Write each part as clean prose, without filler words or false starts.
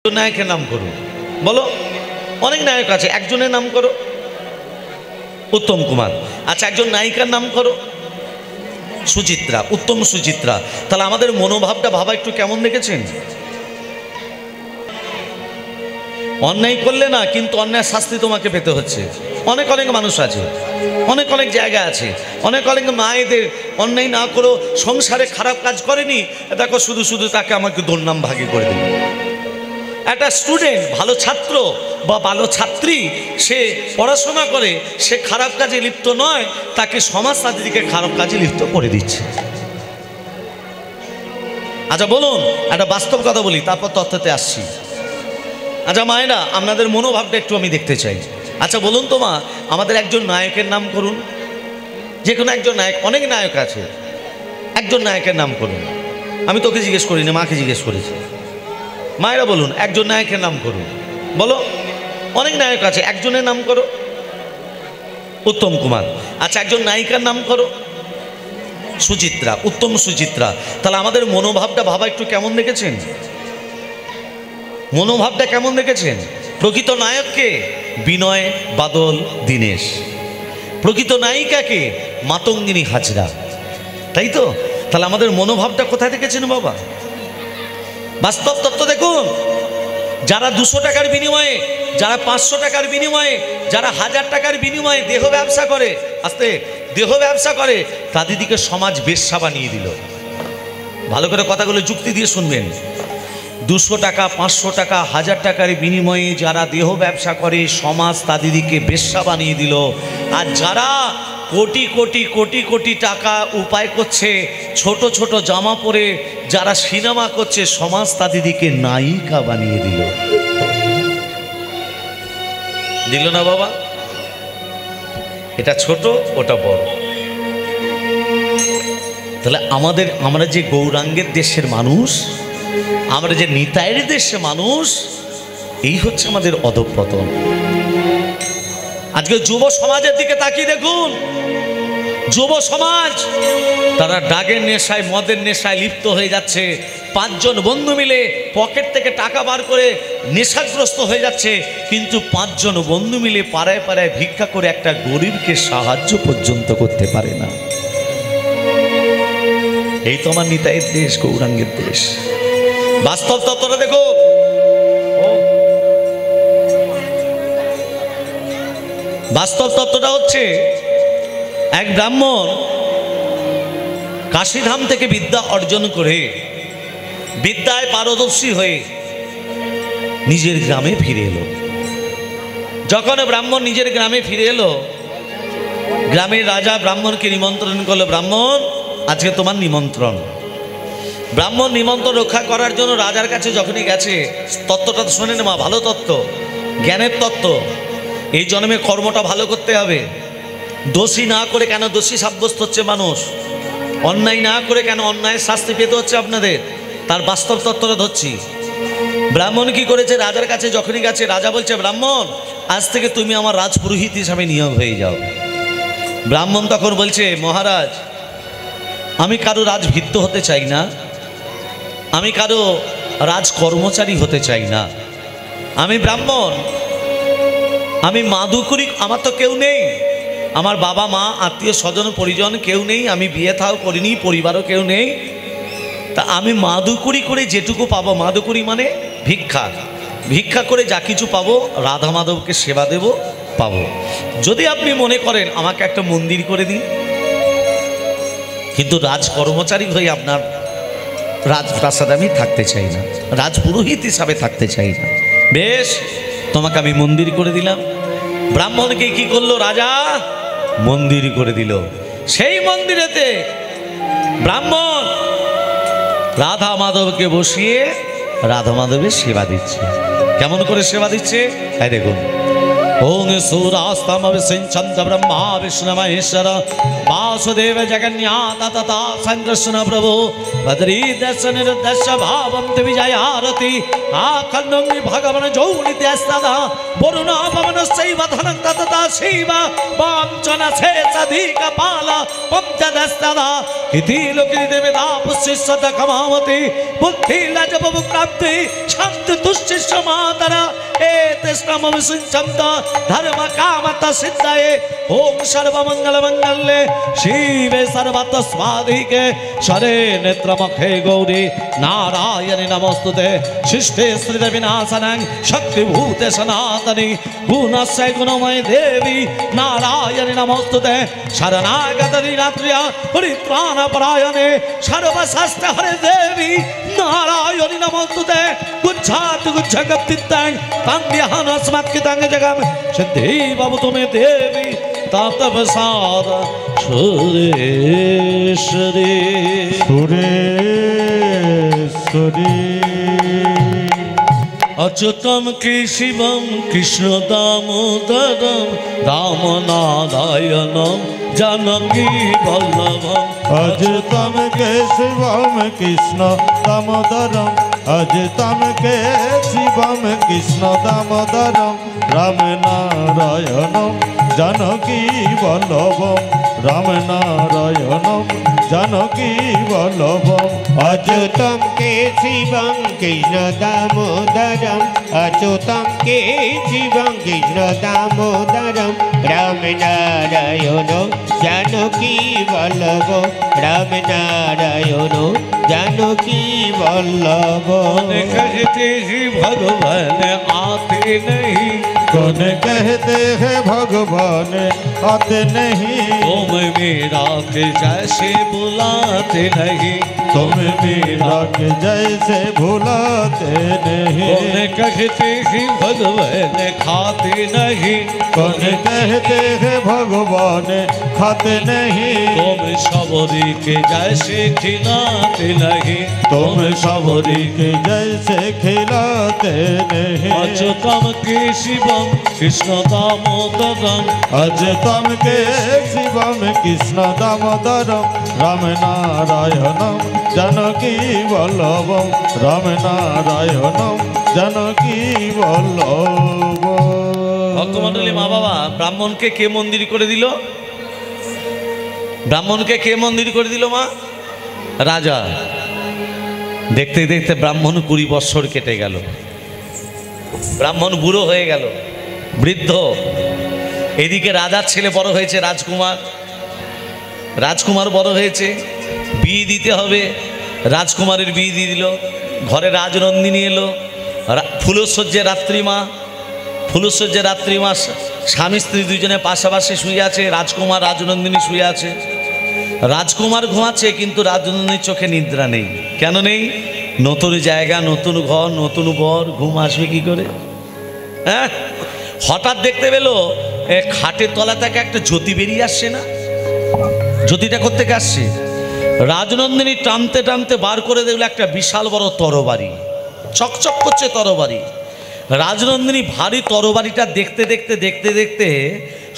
নায়কের নাম করুন, বলো। অনেক নায়ক আছে, একজনের নাম করো। উত্তম কুমার। আচ্ছা, একজন নায়িকার নাম করো। সুচিত্রা, উত্তম সুচিত্রা। তাহলে আমাদের মনোভাবটা ভাবা একটু কেমন দেখেছেন? অন্যায় করলে না, কিন্তু অন্যায় শাস্তি তোমাকে পেতে হচ্ছে। অনেক অনেক মানুষ আছে, অনেক অনেক জায়গা আছে, অনেক অনেক মায়েদের অন্যায় না করেও সংসারে খারাপ কাজ করেনি, দেখো শুধু শুধু তাকে আমাকে দুর্নাম ভাগে করে দিল। একটা স্টুডেন্ট, ভালো ছাত্র বা ভালো ছাত্রী, সে পড়াশোনা করে, সে খারাপ কাজে লিপ্ত নয়, তাকে সমাজ তাদেরকে খারাপ কাজে লিপ্ত করে দিচ্ছে। আচ্ছা বলুন, একটা বাস্তব কথা বলি, তারপর তথ্যতে আসছি। আচ্ছা মায়েরা, আপনাদের মনোভাবটা একটু আমি দেখতে চাই। আচ্ছা বলুন তো মা, আমাদের একজন নায়কের নাম করুন। যে কোনো একজন নায়ক, অনেক নায়ক আছে, একজন নায়কের নাম করুন। আমি তোকে জিজ্ঞেস করিনি, মাকে জিজ্ঞেস করেছি। মায়েরা বলুন, একজন নায়কের নাম করুন, বলো। অনেক নায়ক আছে, একজনের নাম করো। উত্তম কুমার। আচ্ছা, একজন নায়িকার নাম করো। সুচিত্রা, উত্তম সুচিত্রা। তাহলে আমাদের মনোভাবটা ভাবা একটু কেমন দেখেছেন? মনোভাবটা কেমন দেখেছেন? প্রকৃত নায়ককে বিনয় বাদল দীনেশ, প্রকৃত নায়িকাকে মাতঙ্গিনী হাজরা, তাই তো? তাহলে আমাদের মনোভাবটা কোথায় দেখেছেন বাবা? বাস্তব তত্ত্ব দেখুন। যারা 200 টাকার বিনিময়ে, যারা 500 টাকার বিনিময়ে, যারা 1000 টাকার বিনিময়ে দেহ ব্যবসা করে, আস্তে দেহ ব্যবসা করে, তাদেরকে সমাজ বেশ্যা বানিয়ে দিল। ভালো করে কথাগুলো যুক্তি দিয়ে শুনবেন। 200 টাকা, 500 টাকা, 1000 টাকার বিনিময়ে যারা দেহ ব্যবসা করে, সমাজ তাদেরকে বেশ্যা বানিয়ে দিল। আর যারা কোটি কোটি কোটি কোটি টাকা উপায় করছে, ছোট ছোট জামা পরে যারা সিনেমা করছে, সমাজ তাদেরকে নায়িকা বানিয়ে দিল। দিল না বাবা? এটা ছোট, ওটা বড়। তাহলে আমরা যে গৌরাঙ্গের দেশের মানুষ, আমরা যে নিতাইয়ের দেশের মানুষ, এই হচ্ছে আমাদের অধঃপতন। আজকে যুব সমাজের দিকে তাকিয়ে দেখুন। যুব সমাজ তারা ড্রাগের নেশায়, মদের নেশায় লিপ্ত হয়ে যাচ্ছে। 5 জন বন্ধু মিলে পকেট থেকে টাকা বার করে নেশাগ্রস্ত হয়ে যাচ্ছে, কিন্তু 5 জন বন্ধু মিলে পাড়ায় পাড়ায় ভিক্ষা করে একটা গরিবকে সাহায্য পর্যন্ত করতে পারে না। এই তো আমার নিতাইয়ের দেশ, গৌরাঙ্গের দেশ। বাস্তব তত্ত্বটা দেখো। বাস্তব তত্ত্বটা হচ্ছে, এক ব্রাহ্মণ কাশীধাম থেকে বিদ্যা অর্জন করে, বিদ্যায় পারদর্শী হয়ে নিজের গ্রামে ফিরে এলো। যখন ব্রাহ্মণ নিজের গ্রামে ফিরে এলো, গ্রামের রাজা ব্রাহ্মণকে নিমন্ত্রণ করলো। ব্রাহ্মণ, আজকে তোমার নিমন্ত্রণ। ব্রাহ্মণ নিমন্ত্রণ রক্ষা করার জন্য রাজার কাছে যখনই গেছে, তত্ত্বটা তো শোনেন মা, ভালো তত্ত্ব, জ্ঞানের তত্ত্ব। এই জন্মে কর্মটা ভালো করতে হবে। দোষী না করে কেন দোষী সাব্যস্ত হচ্ছে মানুষ? অন্যায় না করে কেন অন্যায়ের শাস্তি পেতে হচ্ছে আপনাদের? তার বাস্তব তত্ত্বটা ধরছি। ব্রাহ্মণ কি করেছে? রাজার কাছে যখনই গেছে, রাজা বলছে, ব্রাহ্মণ আজ থেকে তুমি আমার রাজপুরোহিত হিসাবে নিয়োগ হয়ে যাও। ব্রাহ্মণ তখন বলছে, মহারাজ আমি কারো রাজভৃত্য হতে চাই না, আমি কারো রাজকর্মচারী হতে চাই না। আমি ব্রাহ্মণ, আমি মাদুকুরি, আমার তো কেউ নেই, আমার বাবা মা আত্মীয় স্বজন পরিজন কেউ নেই, আমি বিয়ে থাও করিনি, পরিবারও কেউ নেই। তা আমি মাদুকুরি করে যেটুকু পাবো, মাদুকুরি মানে ভিক্ষা, ভিক্ষা করে যা কিছু পাবো, রাধা মাধবকে সেবা দেব, পাবো। যদি আপনি মনে করেন আমাকে একটা মন্দির করে দিন, কিন্তু রাজকর্মচারী হয়ে আপনার রাজপ্রাসাদে আমি থাকতে চাই না, রাজপুরোহিত হিসাবে থাকতে চাই না। বেশ, তোমাকে আমি মন্দির করে দিলাম। ব্রাহ্মণকে কি করলো রাজা? মন্দির করে দিল। সেই মন্দিরেতে ব্রাহ্মণ রাধা মাধবকে বসিয়ে রাধা মাধবের সেবা দিচ্ছে। কেমন করে সেবা দিচ্ছে? এই দেখুন। ওং সুরাস্তম বিসঞ্চন্ত ব্রহ্মা বিষ্ণু মহেশ্বর वासुदेव जगन्नाथ तथा संकृष्ण प्रभु बद्री दर्शन दर्श भावम विजयारति आखंडी भगवान जौनित्यस्तदा वरुण पवन शैव धनं तथा शिव वाञ्छन शेषधिक पाल पंचदस्तदा इति लोके देवता पुष्यत कमावति बुद्धि लजबुक्रांति शांति तुष्टि समादरा एतस्मम विसुचंत धर्म कामत सिद्धये ओम सर्वमंगल मंगल्ये शिवे सर्वत स्वाधिके शरे नेत्रमखे गौरी नारायणि नमोस्तुते शिष्टे श्रीदेवी विनाशनं शक्तिभूते सनातनी गुणस्य गुणमय देवी नारायणि नमोस्तुते शरणागत दीनात्र्या परित्राणपरायणे सर्वशास्त्र हरे देवी नारायणि नमोस्तुते गुच्छात गुच्छगप्तितां तांग्यहनस्मत्कितांग जगम सिद्धि बाबू तुम्हें देवी तातवसाद सुरेश्वरी सुरेश्वरी अच्युतम केशवम कृष्ण दामोदरम रामनारायणम जानकी वल्लभम अच्युतम केशवम कृष्ण दामोदरम अच्युतम केशवम कृष्ण दामोदरम रामनारायणम जानकी वल्लभम रामनारायणम जानकी वल्लभम अच्युतम केशवम कृष्ण दामोदरम अच्युतम केशवम कृष्ण दामोदरम रामनारायण जानकी वल्लभ रामनारायण जानकी वल्लभ कहते ही भगवान आते नहीं कौन कहते हैं भगवान आते नहीं तुम मेरा के जैसे बुलाते नहीं तुम मेरा के जैसे भुलाते नहीं कौन कहते ही भगवान खाते नहीं कौन कहते हैं भगवान खाते नहीं तुम सबरी के जैसे खिलाते नहीं तुम सबरी के जैसे खिलाते नहीं अच्युतम केशवम कृष्ण दामोदरम अच्युतम केशवम कृष्ण दामोदरम रामनारायणम जानकी वल्लभम रामनारायणम जानकी वल्लभ ভক্তমণ্ডলী মা বাবা ব্রাহ্মণকে কে মন্দির করে দিল ব্রাহ্মণকে কে মন্দির করে দিল মা রাজা দেখতে দেখতে ব্রাহ্মণ 20 বছর কেটে গেল ব্রাহ্মণ বুড়ো হয়ে গেল বৃদ্ধ এদিকে রাজার ছেলে বড় হয়েছে রাজকুমার রাজকুমার বড় হয়েছে বিয়ে দিতে হবে রাজকুমারের বিয়ে দিয়ে দিল ঘরে রাজনন্দিনী এলো ফুলসজ্জে রাত্রিমা ফুলসজ্জে রাত্রিমা স্বামী স্ত্রী দুজনে পাশাপাশি শুয়ে আছে রাজকুমার রাজনন্দিনী শুয়ে আছে রাজকুমার ঘুমাচ্ছে কিন্তু রাজনন্দিনীর চোখে নিদ্রা নেই কেন নেই নতুন জায়গা নতুন ঘর নতুন বর ঘুম আসবে কি করে হ্যাঁ হঠাৎ দেখতে পেলো খাটের তলা থেকে একটা জ্যোতি বেরিয়ে আসছে না জ্যোতিটা কোত্থেকে আসছে রাজনন্দিনী টানতে টানতে বার করে দেখলো একটা বিশাল বড় তরবারি চকচক করছে তরবারি রাজনন্দিনী ভারী তরবারিটা দেখতে দেখতে দেখতে দেখতে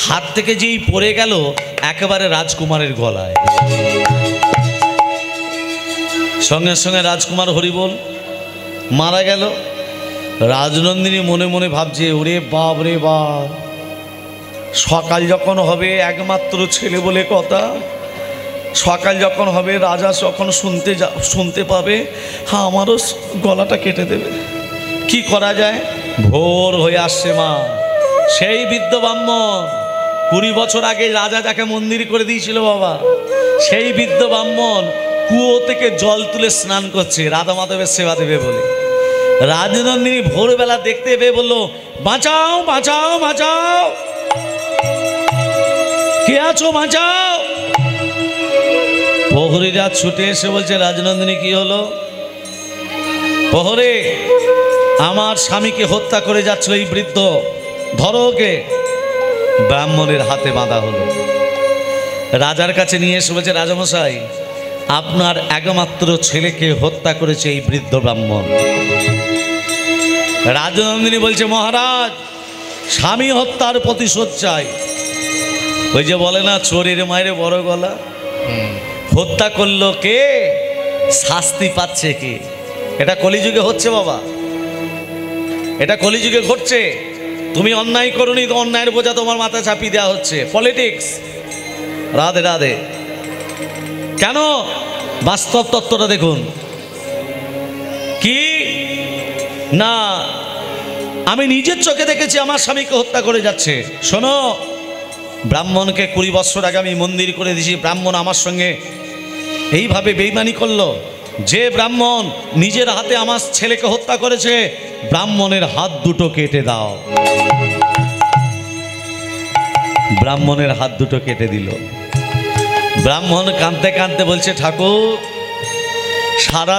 হাত থেকে যেই পড়ে গেল একেবারে রাজকুমারের গলায় সঙ্গে সঙ্গে রাজকুমার হরিবোল মারা গেল রাজনন্দিনী মনে মনে ভাবছে ওরে বাপ রে বাপ সকাল যখন হবে একমাত্র ছেলে বলে কথা সকাল যখন হবে রাজা যখন শুনতে পাবে হ্যাঁ আমারও গলাটা কেটে দেবে কি করা যায় ভোর হয়ে আসছে মা সেই বৃদ্ধ ব্রাহ্মণ 20 বছর আগে রাজা যাকে মন্দির করে দিয়েছিল বাবা সেই বৃদ্ধ ব্রাহ্মণ কুয়ো থেকে জল তুলে স্নান করছে রাধা মাধবের সেবা দেবে বলে রাজনন্দিনী ভোরবেলা দেখতে পেয়ে বললো বাঁচাও বাঁচাও বাঁচাও কে আছো বাঁচাও প্রহরীরা ছুটে এসে বলছে রাজনন্দিনী কি হলো প্রহরে আমার স্বামীকে হত্যা করে যাচ্ছে এই বৃদ্ধ ধরো ওকে ব্রাহ্মণের হাতে বাঁধা হলো রাজার কাছে নিয়ে এসে বলছে রাজামশাই আপনার একমাত্র ছেলেকে হত্যা করেছে এই বৃদ্ধ ব্রাহ্মণ রাজনন্দিনী বলছে মহারাজ স্বামী হত্যার প্রতিশোধ চাই ওই যে বলে না চোরের মায়ের বড় গলা, হত্যা করলো কে, শাস্তি পাচ্ছে কে। এটা কলিযুগে হচ্ছে বাবা, এটা কলিযুগে ঘটছে। তুমি অন্যায় করোনি তো অন্যায়ের বোঝা তোমার মাথায় চাপিয়ে দেওয়া হচ্ছে, পলিটিক্স। রাধে রাধে। কেন? বাস্তব তত্ত্বটা দেখুন কি না, আমি নিজের চোখে দেখেছি আমার স্বামীকে হত্যা করে যাচ্ছে। শোনো, ব্রাহ্মণকে 20 বছর আগে আমি মন্দির করে দিয়েছি, ব্রাহ্মণ আমার সঙ্গে এইভাবে বেইমানি করলো। যে ব্রাহ্মণ নিজের হাতে আমার ছেলেকে হত্যা করেছে, ব্রাহ্মণের হাত দুটো কেটে দাও। ব্রাহ্মণের হাত দুটো কেটে দিল। ব্রাহ্মণ কাঁদতে কাঁদতে বলছে, ঠাকুর সারা